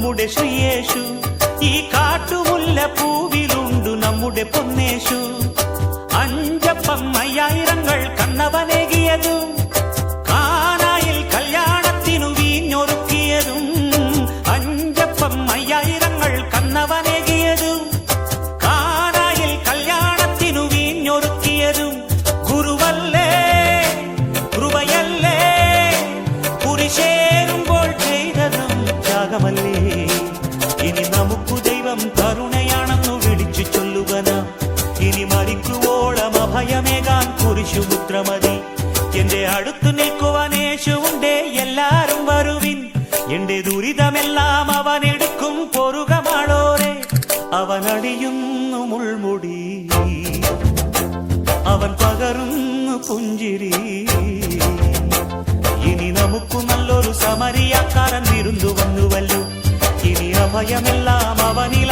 നമ്മുടെ ശ്രീയേശു. ഈ കാട്ടുമുല്ല പൂവിലുണ്ടു നമ്മുടെ പൊന്നേശു. അഞ്ചപ്പം അയ്യായിരങ്ങൾ കണ്ണവനേകിയതും കാനായിൽ കല്യാണത്തിനു വീഞ്ഞൊരുക്കിയതും. അഞ്ചപ്പം അയ്യായിരങ്ങൾ കണ്ണവനേകിയതും കാനായിൽ കല്യാണത്തിനു വീഞ്ഞൊരുക്കിയതും. ഗുരുവല്ലേ കൃപയല്ലേ കുരിശേറുമ്പോൾ ചെയ്തതും ത്യാഗമല്ലേ. ഇനി നമുക്കു ദൈവം കരുണയാണെന്നു വിളിച്ചു ചൊല്ലുകന. ഇനി മരിക്കുവോളം അഭയമേകാൻ കുരിശുമുദ്രമതി. എന്റെ അടുത്തു നിൽക്കുവാൻ യേശുവുണ്ടേ, എല്ലാരും വരുവിൻ. എന്റെ ദുരിതമെല്ലാം അവനെടുക്കും പൊറുകമാളോരെ. അവനടിയുന്നു മുൾമുടി, അവൻ പകരുന്നു പുഞ്ചിരി. ഇനി നമുക്കു നല്ലൊരു സമരിയാക്കാരൻ വിരുന്നു വന്നുവല്ലോ. ഇനി അഭയമെല്ലാം അവനിൽ